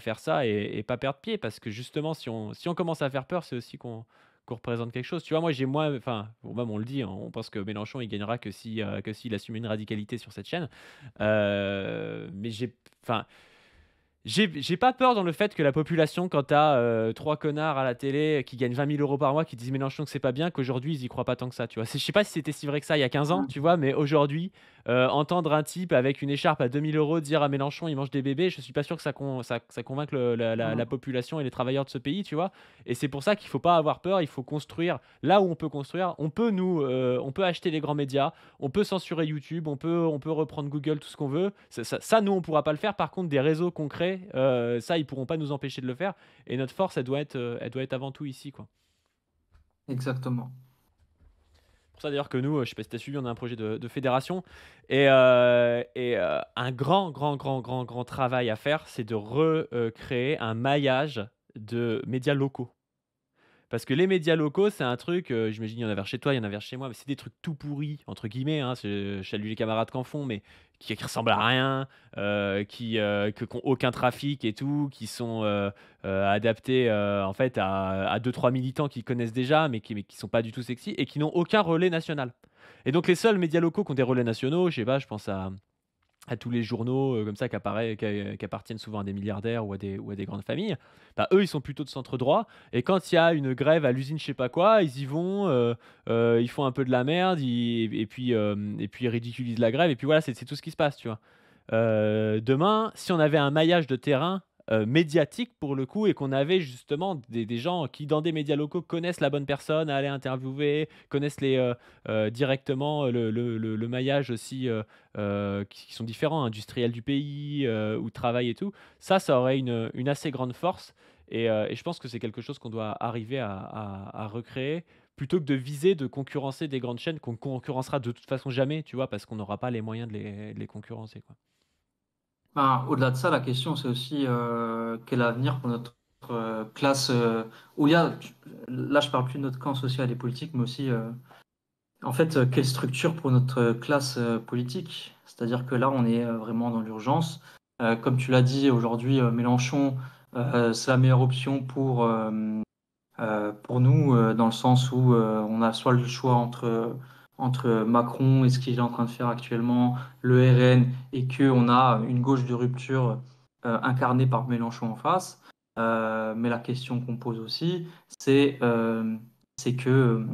faire ça, et pas perdre pied, parce que justement si on commence à faire peur, c'est aussi qu'on représente quelque chose. Tu vois? Moi, enfin, bon, même on le dit, hein, on pense que Mélenchon il gagnera que s'il assume une radicalité sur cette chaîne. Mais enfin, j'ai pas peur dans le fait que la population, quand tu as 3 connards à la télé qui gagnent 20 000 € par mois, qui disent Mélenchon que c'est pas bien, qu'aujourd'hui ils y croient pas tant que ça, tu vois? Je sais pas si c'était si vrai que ça il y a 15 ans, tu vois? Mais aujourd'hui, entendre un type avec une écharpe à 2 000 € dire à Mélenchon: «Il mange des bébés», je suis pas sûr que ça convainque la population et les travailleurs de ce pays, tu vois? Et c'est pour ça qu'il faut pas avoir peur, il faut construire là où on peut construire. On peut acheter les grands médias, on peut censurer YouTube, on peut reprendre Google, tout ce qu'on veut. Ça, nous, on pourra pas le faire. Par contre, des réseaux concrets, ça, ils pourront pas nous empêcher de le faire. Et notre force, elle doit être avant tout ici, quoi. Exactement. Pour ça d'ailleurs que nous, je sais pas si tu as suivi, on a un projet de fédération, un grand, grand, grand, grand, grand travail à faire, c'est de recréer un maillage de médias locaux. Parce que les médias locaux, c'est un truc, j'imagine il y en a vers chez toi, il y en a vers chez moi, mais c'est des trucs «tout pourris» entre guillemets, hein, je salue les camarades qui en font, mais qui ressemblent à rien, qui ont aucun trafic et tout, qui sont, adaptés, en fait à 2-3 militants qu'ils connaissent déjà, mais qui sont pas du tout sexy et qui n'ont aucun relais national. Et donc les seuls médias locaux qui ont des relais nationaux, je sais pas, je pense à tous les journaux, comme ça qui appartiennent souvent à des milliardaires ou à des grandes familles, bah, eux, ils sont plutôt de centre droit, et quand il y a une grève à l'usine je sais pas quoi, ils y vont, ils font un peu de la merde, et puis ils ridiculisent la grève, et puis voilà, c'est tout ce qui se passe, tu vois? Demain, si on avait un maillage de terrain, médiatique pour le coup, et qu'on avait justement des gens qui, dans des médias locaux, connaissent la bonne personne à aller interviewer, connaissent directement le maillage aussi, qui sont différents, industriels du pays, où travaillent et tout. Ça aurait une assez grande force, et je pense que c'est quelque chose qu'on doit arriver à recréer, plutôt que de viser de concurrencer des grandes chaînes qu'on concurrencera de toute façon jamais, tu vois? Parce qu'on n'aura pas les moyens de les concurrencer, quoi. Ben, au-delà de ça, la question, c'est aussi quel avenir pour notre classe où il y a, là, je parle plus de notre camp social et politique, mais aussi, en fait, quelle structure pour notre classe politique? C'est-à-dire que là, on est vraiment dans l'urgence. Comme tu l'as dit, aujourd'hui, Mélenchon, c'est la meilleure option pour nous, dans le sens où on a soit le choix entre Macron et ce qu'il est en train de faire actuellement, le RN, et qu'on a une gauche de rupture incarnée par Mélenchon en face. Mais la question qu'on pose aussi, c'est c'est que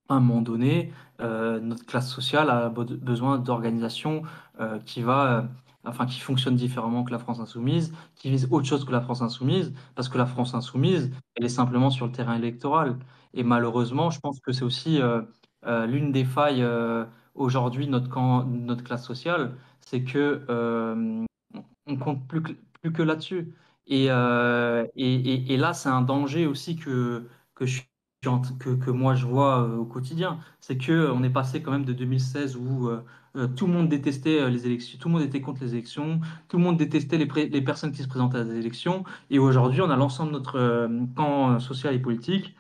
à un moment donné, notre classe sociale a besoin d'organisations qui fonctionnent différemment que la France insoumise, qui visent autre chose que la France insoumise, parce que la France insoumise, elle est simplement sur le terrain électoral. Et malheureusement, je pense que c'est aussi l'une des failles aujourd'hui de notre classe sociale, c'est que on compte plus que là-dessus. Et là, c'est un danger aussi que, je, que moi je vois au quotidien. C'est que on est passé quand même de 2016 où tout le monde détestait les élections, tout le monde était contre les élections, tout le monde détestait les personnes qui se présentaient à des élections. Et aujourd'hui, on a l'ensemble de notre camp social et politique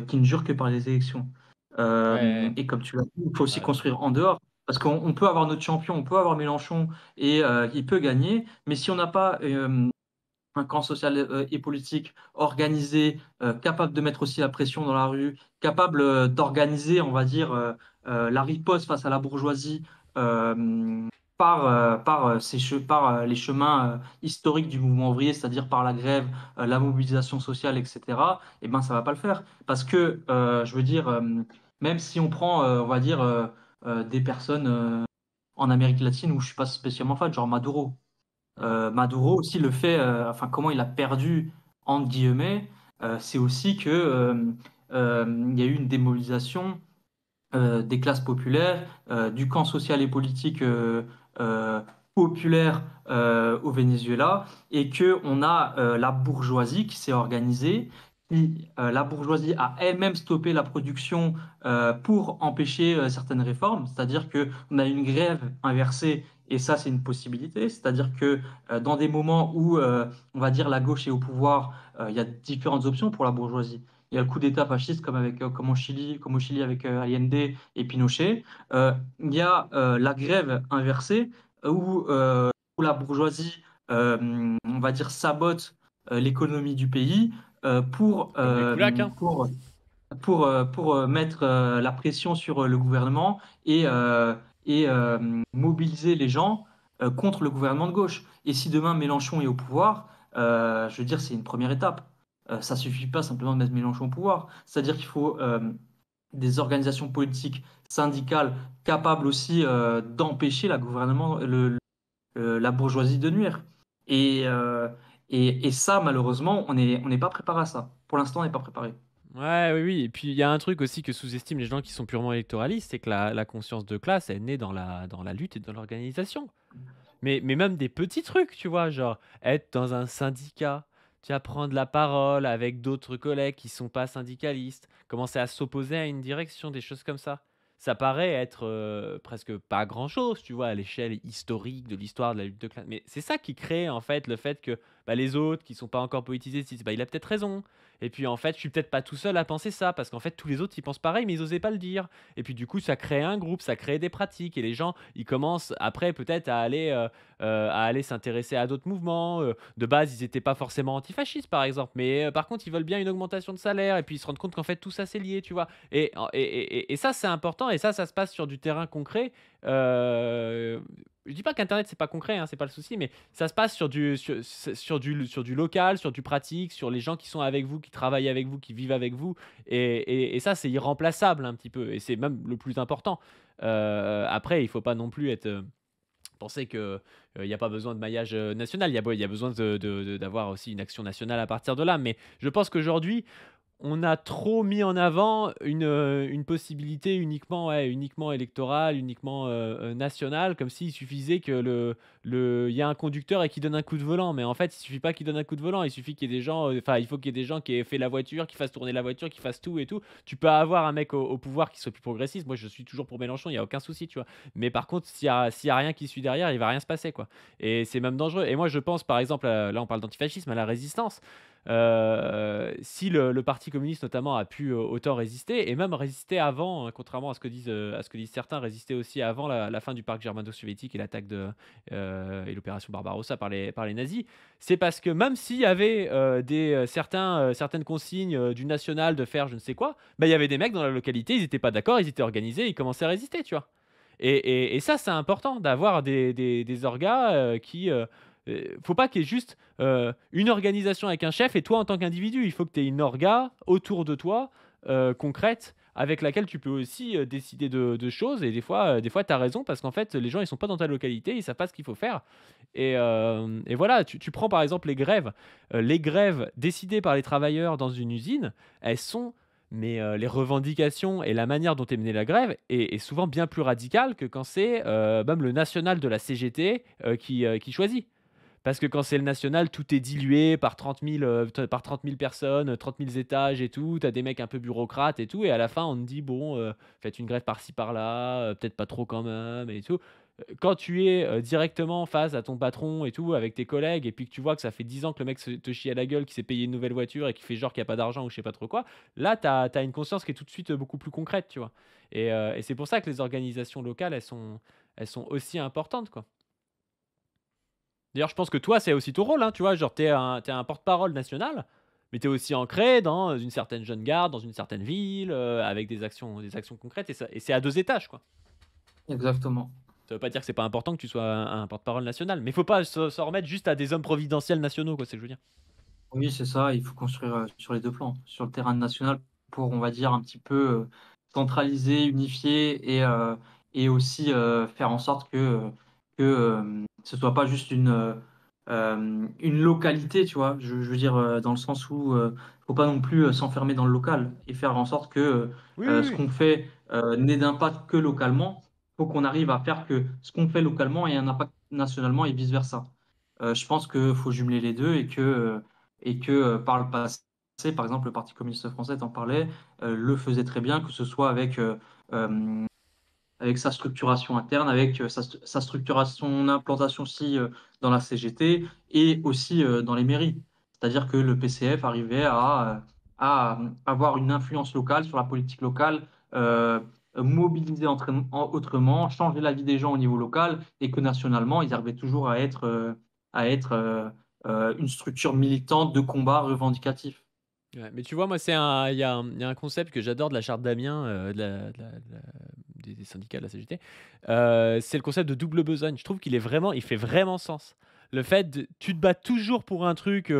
qui ne jure que par les élections. Ouais, ouais, Et comme tu l'as dit, il faut tu aussi raison. construire en dehors. Parce qu'on peut avoir notre champion, on peut avoir Mélenchon et il peut gagner, mais si on n'a pas un camp social et politique organisé, capable de mettre aussi la pression dans la rue, capable d'organiser, on va dire, la riposte face à la bourgeoisie, par les chemins historiques du mouvement ouvrier, c'est-à-dire par la grève, la mobilisation sociale, etc., eh ben, ça va pas le faire. Parce que, je veux dire, même si on prend, on va dire, des personnes en Amérique latine où je suis pas spécialement fan, genre Maduro. Mm. Maduro aussi le fait, enfin comment il a perdu entre guillemets, c'est aussi que il y a eu une démobilisation des classes populaires, du camp social et politique euh, populaire au Venezuela, et que on a la bourgeoisie qui s'est organisée. La bourgeoisie a elle-même stoppé la production pour empêcher certaines réformes, c'est-à-dire que on a une grève inversée. Et ça, c'est une possibilité. C'est-à-dire que dans des moments où, on va dire, la gauche est au pouvoir, il y a différentes options pour la bourgeoisie. Il y a le coup d'État fasciste comme au Chili avec Allende et Pinochet. Il y a la grève inversée où la bourgeoisie, on va dire, sabote l'économie du pays pour, Comme les koulaks, hein. mettre la pression sur le gouvernement et mobiliser les gens contre le gouvernement de gauche. Et si demain Mélenchon est au pouvoir, je veux dire, c'est une première étape. Ça suffit pas simplement de mettre Mélenchon au pouvoir. C'est-à-dire qu'il faut des organisations politiques, syndicales, capables aussi d'empêcher la bourgeoisie de nuire. Et, euh, et ça, malheureusement, on n'est pas préparé à ça. Pour l'instant, on n'est pas préparé. Ouais, oui, oui. Et puis il y a un truc aussi que sous-estiment les gens qui sont purement électoralistes, c'est que la conscience de classe, elle naît dans la lutte et dans l'organisation. Mais même des petits trucs, tu vois, genre être dans un syndicat, tu vas prendre la parole avec d'autres collègues qui sont pas syndicalistes, commencer à s'opposer à une direction, des choses comme ça. Ça paraît être presque pas grand-chose, tu vois, à l'échelle historique de l'histoire de la lutte de classe. Mais c'est ça qui crée en fait le fait que bah, les autres qui sont pas encore politisés se disent bah il a peut-être raison. Et puis en fait, je suis peut-être pas tout seul à penser ça parce qu'en fait tous les autres ils pensent pareil mais ils osaient pas le dire. Et puis du coup, ça crée un groupe, ça crée des pratiques et les gens ils commencent après peut-être à aller s'intéresser à d'autres mouvements. De base, ils n'étaient pas forcément antifascistes, par exemple, mais par contre, ils veulent bien une augmentation de salaire, et puis ils se rendent compte qu'en fait, tout ça, c'est lié, tu vois. Et ça, c'est important, et ça se passe sur du terrain concret. Je dis pas qu'Internet c'est pas concret, hein, c'est pas le souci, mais ça se passe sur du local, sur du pratique, sur les gens qui sont avec vous, qui travaillent avec vous, qui vivent avec vous, et ça c'est irremplaçable un petit peu, et c'est même le plus important. Après, il faut pas non plus penser que il n'y a pas besoin de maillage national, il y a besoin d'avoir aussi une action nationale à partir de là. Mais je pense qu'aujourd'hui, on a trop mis en avant une possibilité uniquement, ouais, uniquement électorale, uniquement nationale, comme s'il suffisait que il y a un conducteur et qu'il donne un coup de volant. Mais en fait, il suffit pas qu'il donne un coup de volant, il suffit qu'il y ait des gens, enfin, il faut qu'il y ait des gens qui aient fait la voiture, qui fassent tourner la voiture, qui fassent tout et tout. Tu peux avoir un mec au pouvoir qui soit plus progressiste. Moi, je suis toujours pour Mélenchon, il y a aucun souci, tu vois. Mais par contre, s'il y a rien qui suit derrière, il va rien se passer, quoi. Et c'est même dangereux. Et moi, je pense, par exemple, là, on parle d'antifascisme, à la résistance. Si le Parti communiste notamment a pu autant résister, et même résister avant, hein, contrairement à ce que disent certains, résister aussi avant la fin du parc germano-soviétique et l'attaque et l'opération Barbarossa par les nazis, c'est parce que même s'il y avait certaines consignes du national de faire je ne sais quoi, bah, il y avait des mecs dans la localité, ils n'étaient pas d'accord, ils étaient organisés, ils commençaient à résister, tu vois. Et ça, c'est important d'avoir des orgas qui. Faut pas qu'il y ait juste une organisation avec un chef et toi en tant qu'individu. Il faut que tu aies une orga autour de toi, concrète, avec laquelle tu peux aussi décider de choses. Et des fois tu as raison parce qu'en fait, les gens ils sont pas dans ta localité, ils savent pas ce qu'il faut faire. Et voilà, tu prends par exemple les grèves. Les grèves décidées par les travailleurs dans une usine, elles sont mais les revendications et la manière dont est menée la grève est souvent bien plus radicale que quand c'est même le national de la CGT qui choisit. Parce que quand c'est le national, tout est dilué par 30 000 personnes, 30 000 étages et tout. T'as des mecs un peu bureaucrates et tout. Et à la fin, on te dit, bon, faites une grève par-ci par-là, peut-être pas trop quand même et tout. Quand tu es directement face à ton patron et tout, avec tes collègues, et puis que tu vois que ça fait 10 ans que le mec te chie à la gueule, qui s'est payé une nouvelle voiture et qui fait genre qu'il n'y a pas d'argent ou je sais pas trop quoi, là, t'as une conscience qui est tout de suite beaucoup plus concrète, tu vois. Et c'est pour ça que les organisations locales, elles sont aussi importantes, quoi. D'ailleurs, je pense que toi, c'est aussi ton rôle, hein, tu vois, genre, t'es un porte-parole national, mais t'es aussi ancré dans une certaine jeune garde, dans une certaine ville, avec des actions concrètes, et c'est à deux étages, quoi. Exactement. Ça veut pas dire que c'est pas important que tu sois un porte-parole national, mais il faut pas s'en remettre juste à des hommes providentiels nationaux, quoi, c'est ce que je veux dire. Oui, c'est ça, il faut construire, sur les 2 plans. Sur le terrain national pour, on va dire, un petit peu, centraliser, unifier et aussi, faire en sorte que ce soit pas juste une localité, tu vois? Je veux dire, dans le sens où, faut pas non plus, s'enfermer dans le local et faire en sorte que, Oui, oui, ce oui. qu'on fait, n'ait d'impact que localement. Faut qu'on arrive à faire que ce qu'on fait localement ait un impact nationalement et vice versa. Je pense qu'il faut jumeler les 2 et que par le passé, par exemple, le Parti communiste français, tu en parlais, le faisait très bien, que ce soit hem, avec sa structuration interne, avec sa structuration, son implantation aussi dans la CGT et aussi dans les mairies. C'est-à-dire que le PCF arrivait à avoir une influence locale sur la politique locale, mobiliser autrement, changer la vie des gens au niveau local et que nationalement, ils arrivaient toujours à être une structure militante de combat revendicatif. Ouais, mais tu vois, moi, il y a un concept que j'adore de la charte d'Amiens, des syndicats de la CGT. C'est le concept de double besogne. Je trouve il fait vraiment sens. Le fait de, tu te bats toujours pour un truc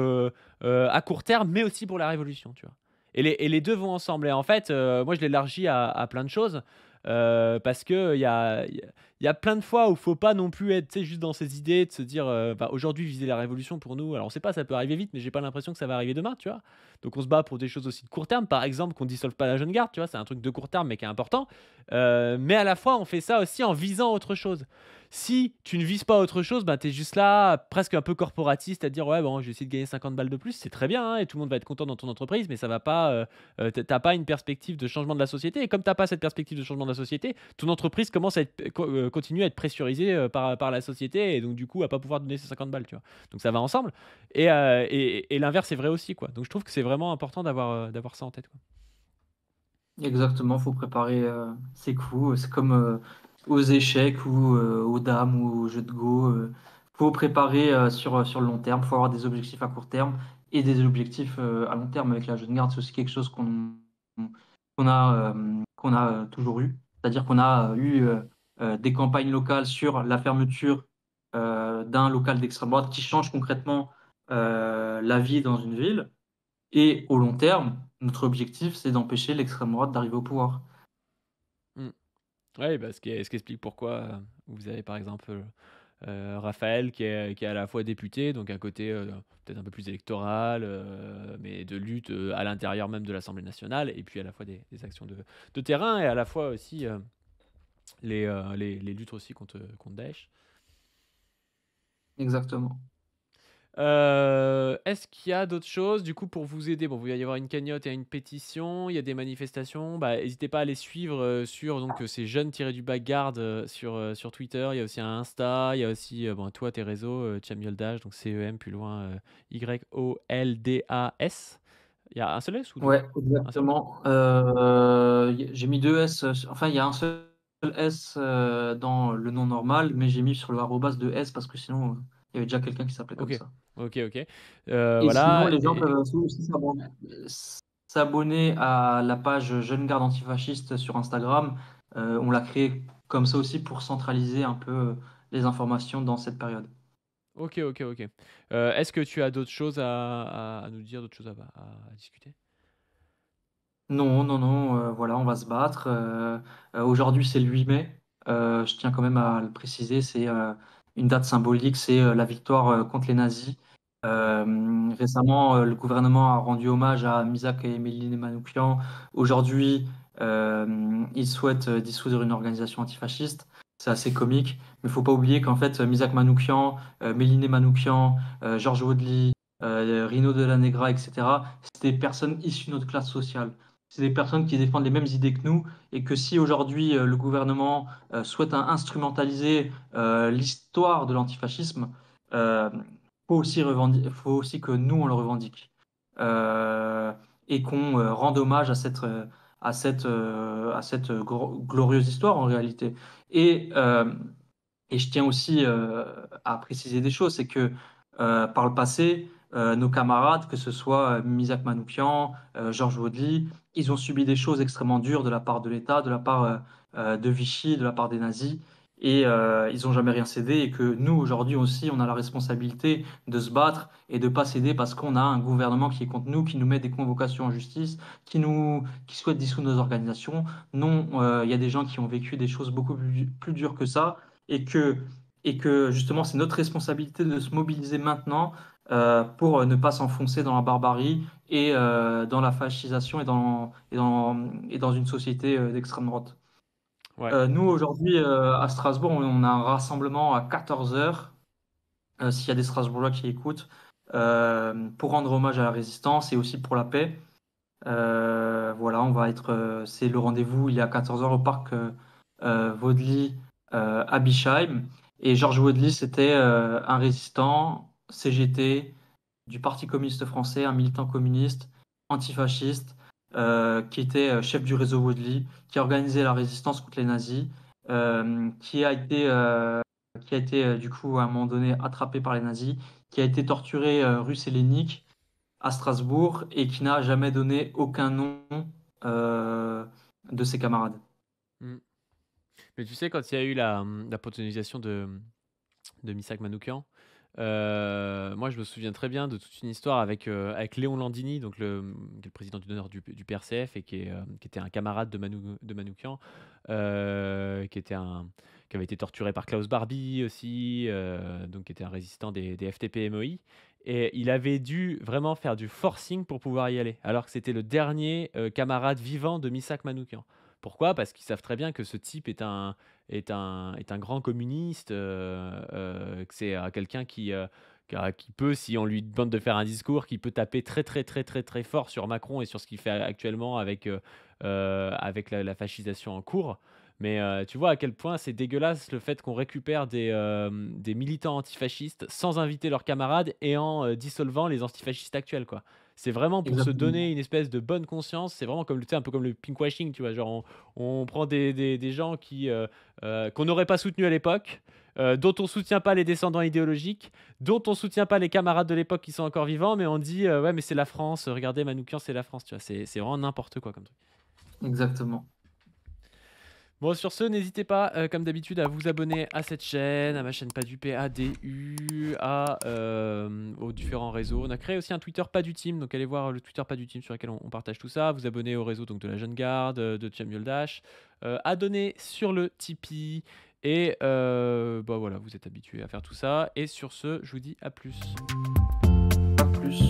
à court terme, mais aussi pour la révolution, tu vois. Et les deux vont ensemble. Et en fait, moi, je l'élargis à plein de choses. Parce que il y a plein de fois où il faut pas non plus être, tu sais, juste dans ses idées, de se dire, bah, aujourd'hui, viser la révolution pour nous. Alors, on sait pas, ça peut arriver vite, mais j'ai pas l'impression que ça va arriver demain, tu vois. Donc on se bat pour des choses aussi de court terme, par exemple qu'on dissolve pas la jeune garde, tu vois, c'est un truc de court terme mais qui est important. Mais à la fois on fait ça aussi en visant autre chose. Si tu ne vises pas autre chose, ben, tu es juste là, presque un peu corporatiste, à te dire ouais bon je vais essayer de gagner 50 balles de plus, c'est très bien, hein, et tout le monde va être content dans ton entreprise, mais ça va pas, t'as pas une perspective de changement de la société, et comme t'as pas cette perspective de changement de la société, ton entreprise commence à être, continue à être pressurisée par la société, et donc du coup à pas pouvoir donner ces 50 balles, tu vois. Donc ça va ensemble. Et l'inverse est vrai aussi, quoi. Donc je trouve que c'est vraiment important d'avoir ça en tête, quoi. Exactement, faut préparer ses coups. C'est comme aux échecs ou aux dames ou aux jeux de go. Faut préparer sur le long terme. Faut avoir des objectifs à court terme et des objectifs à long terme. Avec la jeune garde, c'est aussi quelque chose qu'on a toujours eu. C'est-à-dire qu'on a eu des campagnes locales sur la fermeture d'un local d'extrême droite qui change concrètement la vie dans une ville. Et au long terme, notre objectif, c'est d'empêcher l'extrême droite d'arriver au pouvoir. Mm. Ouais, bah, ce qui explique pourquoi vous avez par exemple Raphaël qui est à la fois député, donc un côté peut-être un peu plus électoral, mais de lutte à l'intérieur même de l'Assemblée nationale, et puis à la fois des actions de terrain, et à la fois aussi les luttes aussi contre Daesh. Exactement. Est-ce qu'il y a d'autres choses, du coup, pour vous aider? Bon, il va y avoir une cagnotte et une pétition, il y a des manifestations. Bah, n'hésitez pas à les suivre sur donc, ces jeunes-du-bas garde sur Twitter. Il y a aussi un Insta, il y a aussi bon, toi, tes réseaux, Cham Yoldas, donc CEM, plus loin, YOLDAS. Il y a un seul S ou deux? Ouais, Un seul? exactement. J'ai mis 2 S, enfin, il y a un seul S dans le nom normal, mais j'ai mis sur le arrobas de S parce que sinon, il y avait déjà quelqu'un qui s'appelait comme Ok, ça. ok, ok. Et sinon, Voilà. les gens peuvent aussi s'abonner à la page Jeune Garde Antifasciste sur Instagram. On l'a créé comme ça aussi pour centraliser un peu les informations dans cette période. Ok, ok, ok. Est-ce que tu as d'autres choses à nous dire, d'autres choses à discuter? Non, non, non, voilà, on va se battre. Aujourd'hui, c'est le 8 mai. Je tiens quand même à le préciser, c'est une date symbolique, c'est la victoire contre les nazis. Ouais. Récemment, le gouvernement a rendu hommage à Misak et Méline Manoukian. Aujourd'hui, ils souhaitent dissoudre une organisation antifasciste. C'est assez comique, mais il ne faut pas oublier qu'en fait, Misak Manoukian, Méline Manoukian, Georges Wadli, Rino de la Negra, etc., c'est des personnes issues de notre classe sociale. C'est des personnes qui défendent les mêmes idées que nous et que si aujourd'hui le gouvernement souhaite instrumentaliser l'histoire de l'antifascisme, faut aussi que nous on le revendique et qu'on rende hommage à cette glorieuse histoire en réalité. Et, euh, et je tiens aussi à préciser des choses, c'est que par le passé, nos camarades, que ce soit Misak Manoukian, Georges Wadli, ils ont subi des choses extrêmement dures de la part de l'État, de la part de Vichy, de la part des nazis. et ils n'ont jamais rien cédé, et que nous, aujourd'hui aussi, on a la responsabilité de se battre et de pas céder parce qu'on a un gouvernement qui est contre nous, qui nous met des convocations en justice, qui souhaite dissoudre nos organisations. Non, il y a des gens qui ont vécu des choses beaucoup plus dures que ça, et que, et que justement, c'est notre responsabilité de se mobiliser maintenant pour ne pas s'enfoncer dans la barbarie et dans la fascisation et dans une société d'extrême droite. Ouais. Nous, aujourd'hui, à Strasbourg, on a un rassemblement à 14 heures, s'il y a des Strasbourgeois qui écoutent, pour rendre hommage à la résistance et aussi pour la paix. Voilà, c'est le rendez-vous, il est à 14 heures au parc Vaudely à Bischheim. Et Georges Vaudely, c'était un résistant CGT du Parti communiste français, un militant communiste, antifasciste, qui était chef du réseau Vaudely, qui a organisé la résistance contre les nazis, qui a été du coup à un moment donné attrapé par les nazis, qui a été torturé rue Sélénique à Strasbourg et qui n'a jamais donné aucun nom euh, de ses camarades. Mm. Mais tu sais, quand il y a eu la protonisation de Missak Manoukian, moi je me souviens très bien de toute une histoire avec Léon Landini, donc qui est le président d'honneur du PRCF et qui était un camarade de Manoukian, qui avait été torturé par Klaus Barbie aussi, donc qui était un résistant des FTP-MOI. Et il avait dû vraiment faire du forcing pour pouvoir y aller, alors que c'était le dernier camarade vivant de Missak Manoukian. Pourquoi? Parce qu'ils savent très bien que ce type est un grand communiste, que c'est quelqu'un qui peut, si on lui demande de faire un discours, qui peut taper très très très très très fort sur Macron et sur ce qu'il fait actuellement avec la fascisation en cours. Mais tu vois à quel point c'est dégueulasse le fait qu'on récupère des militants antifascistes sans inviter leurs camarades et en dissolvant les antifascistes actuels, quoi. C'est vraiment pour se donner Exactement. une espèce de bonne conscience. C'est vraiment comme, tu sais, un peu comme le pinkwashing, tu vois. Genre, on prend des gens qu'on n'aurait pas soutenus à l'époque, dont on soutient pas les descendants idéologiques, dont on soutient pas les camarades de l'époque qui sont encore vivants, mais on dit ouais, mais c'est la France, regardez Manoukian, c'est la France, tu vois. C'est vraiment n'importe quoi comme truc. Exactement. Bon, sur ce, n'hésitez pas, comme d'habitude, à vous abonner à cette chaîne, à ma chaîne Pas du PADU, aux différents réseaux. On a créé aussi un Twitter Pas du Team, donc allez voir le Twitter Pas du Team sur lequel on partage tout ça. Vous abonner au réseau donc, de la Jeune Garde, de Samuel Dash, à donner sur le Tipeee. Et bah voilà, vous êtes habitués à faire tout ça. Et sur ce, je vous dis à plus. Pas plus.